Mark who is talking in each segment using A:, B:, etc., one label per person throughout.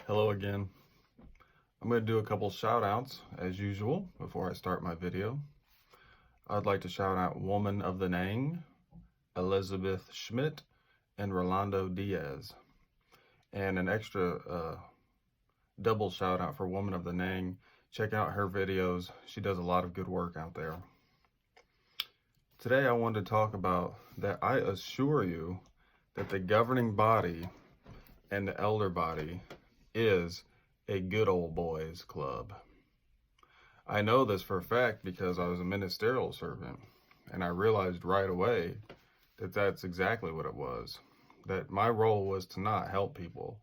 A: Hello again. I'm going to do a couple shout outs as usual before I start my video. I'd like to shout out Woman of the Nang, Elizabeth Schmidt, and Rolando Diaz. And an extra double shout out for Woman of the Nang. Check out her videos. She does a lot of good work out there. Today I wanted to talk about that I assure you that the governing body and the elder body is a good old boys club. I know this for a fact because I was a ministerial servant, and I realized right away that that's exactly what it was. That my role was to not help people,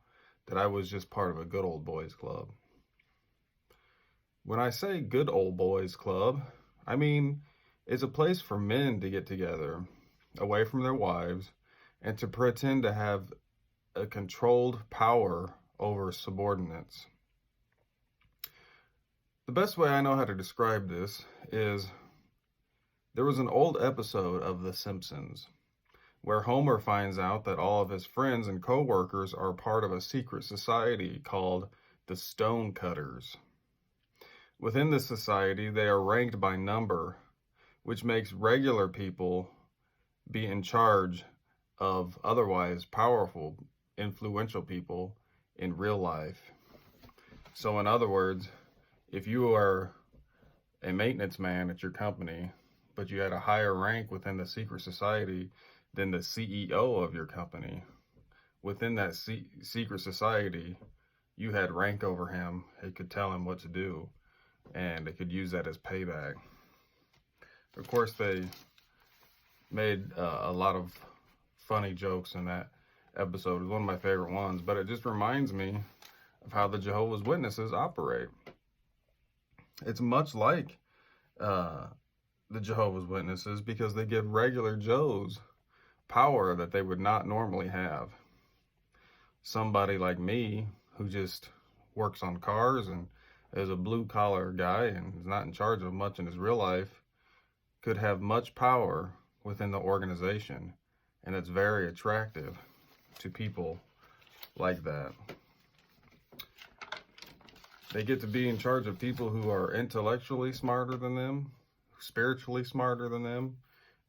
A: that I was just part of a good old boys club. When I say good old boys club, I mean it's a place for men to get together, away from their wives, and to pretend to have a controlled power over subordinates. The best way I know how to describe this is there was an old episode of The Simpsons where Homer finds out that all of his friends and co-workers are part of a secret society called the Stonecutters. Within this society, they are ranked by number, which makes regular people be in charge of otherwise powerful, influential people in real life. So in other words, if you are a maintenance man at your company, but you had a higher rank within the secret society than the CEO of your company, within that secret society, you had rank over him. It could tell him what to do, and they could use that as payback. Of course, they made a lot of funny jokes in that episode. It was one of my favorite ones, but it just reminds me of how the Jehovah's Witnesses operate. It's much like the Jehovah's Witnesses because they give regular Joes power that they would not normally have. Somebody like me who just works on cars and is a blue-collar guy and is not in charge of much in his real life could have much power within the organization, and it's very attractive to people like that. They get to be in charge of people who are intellectually smarter than them, spiritually smarter than them,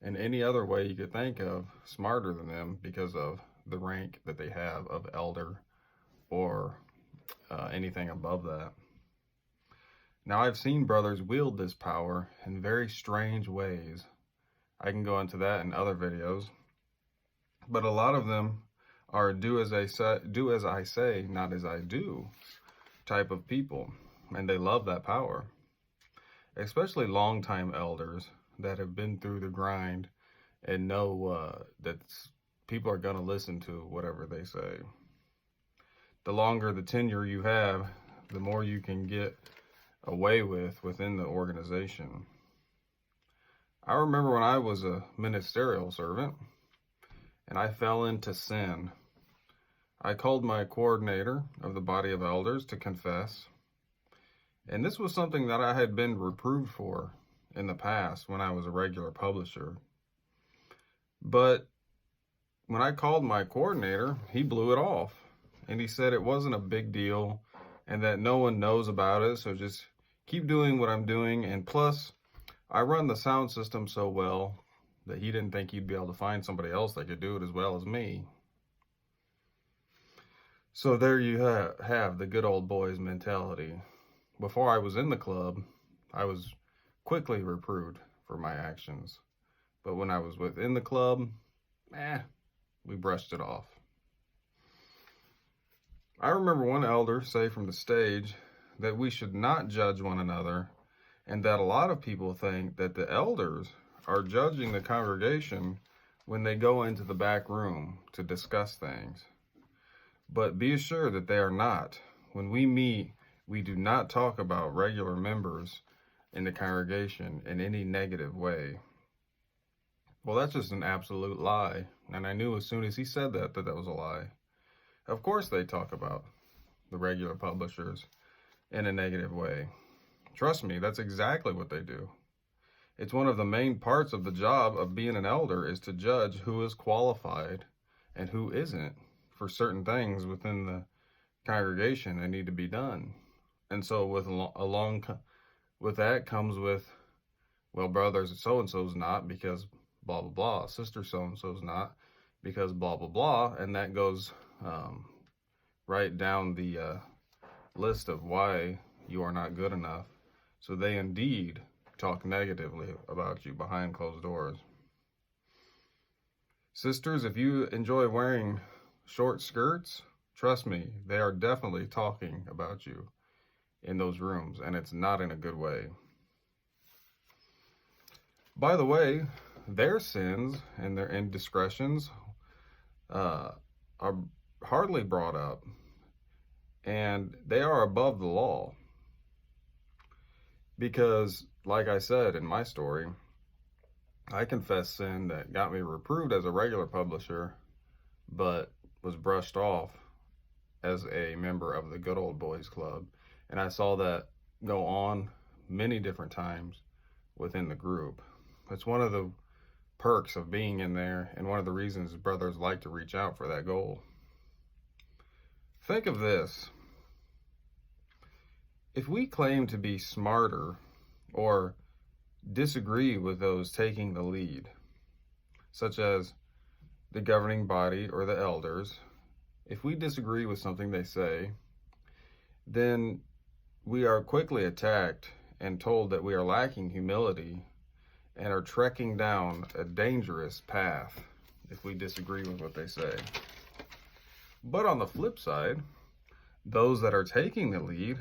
A: and any other way you could think of smarter than them because of the rank that they have of elder or anything above that. Now, I've seen brothers wield this power in very strange ways. I can go into that in other videos, but a lot of them are do as I say, not as I do type of people, and they love that power, especially longtime elders that have been through the grind and know that people are going to listen to whatever they say. The longer the tenure you have, the more you can get away with within the organization. I remember when I was a ministerial servant and I fell into sin. I called my coordinator of the body of elders to confess. And this was something that I had been reproved for in the past when I was a regular publisher. But when I called my coordinator, he blew it off. And he said it wasn't a big deal and that no one knows about it, so just keep doing what I'm doing. And plus, I run the sound system so well that he didn't think he'd be able to find somebody else that could do it as well as me. So there you have the good old boys mentality. Before I was in the club, I was quickly reproved for my actions. But when I was within the club, we brushed it off. I remember one elder say from the stage that we should not judge one another, and that a lot of people think that the elders are judging the congregation when they go into the back room to discuss things. But be assured that they are not. When we meet, we do not talk about regular members in the congregation in any negative way. Well, that's just an absolute lie. And I knew as soon as he said that that was a lie. Of course they talk about the regular publishers in a negative way. Trust me, that's exactly what they do. It's one of the main parts of the job of being an elder is to judge who is qualified and who isn't for certain things within congregation and need to be done. And so with that comes with, well, brothers so-and-so's not because blah, blah, blah. Sister so-and-so's not because blah, blah, blah. And that goes right down the list of why you are not good enough. So they indeed talk negatively about you behind closed doors. Sisters, if you enjoy wearing short skirts, trust me, they are definitely talking about you in those rooms, and it's not in a good way. By the way, their sins and their indiscretions are hardly brought up, and they are above the law. Because, like I said in my story, I confessed sin that got me reproved as a regular publisher, but was brushed off as a member of the Good Old Boys Club. And I saw that go on many different times within the group. It's one of the perks of being in there, and one of the reasons brothers like to reach out for that goal. Think of this. If we claim to be smarter or disagree with those taking the lead, such as the governing body or the elders, if we disagree with something they say, then we are quickly attacked and told that we are lacking humility and are trekking down a dangerous path if we disagree with what they say. But on the flip side, those that are taking the lead,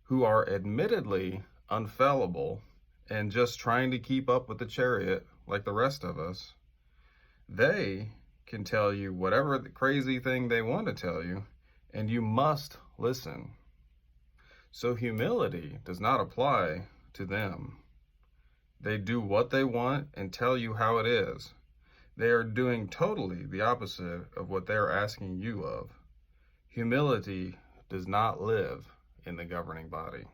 A: who are admittedly unfallible and just trying to keep up with the chariot like the rest of us, they can tell you whatever the crazy thing they want to tell you, and you must listen. So humility does not apply to them. They do what they want and tell you how it is. They are doing totally the opposite of what they're asking you of. Humility does not live in the governing body.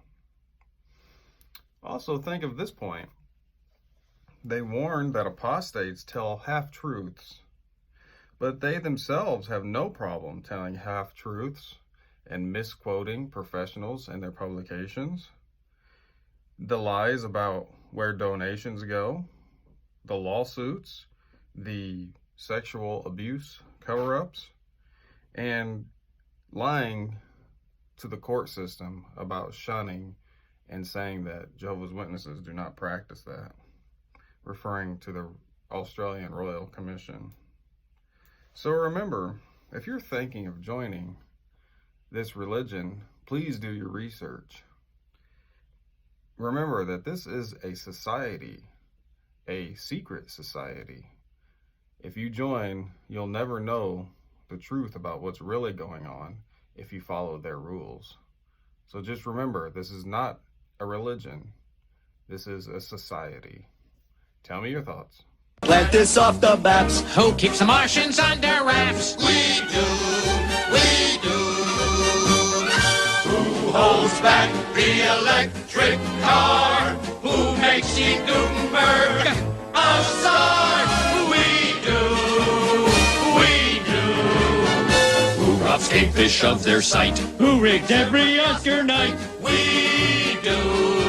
A: Also, think of this point. They warn that apostates tell half-truths, but they themselves have no problem telling half-truths and misquoting professionals in their publications. The lies about where donations go, the lawsuits, the sexual abuse cover-ups, and lying to the court system about shunning and saying that Jehovah's Witnesses do not practice that, referring to the Australian Royal Commission. So remember, if you're thinking of joining this religion, please do your research. Remember that this is a society, a secret society. If you join, you'll never know the truth about what's really going on if you follow their rules. So just remember, this is not a religion. This is a society. Tell me your thoughts.
B: Let this off the maps.
C: Who keeps the Martians under wraps?
B: We do. Who holds back the electric car? Who makes Steve Gutenberg a star? We do. Who robs cavefish of their sight?
D: Who rigged every Oscar night?
B: We do.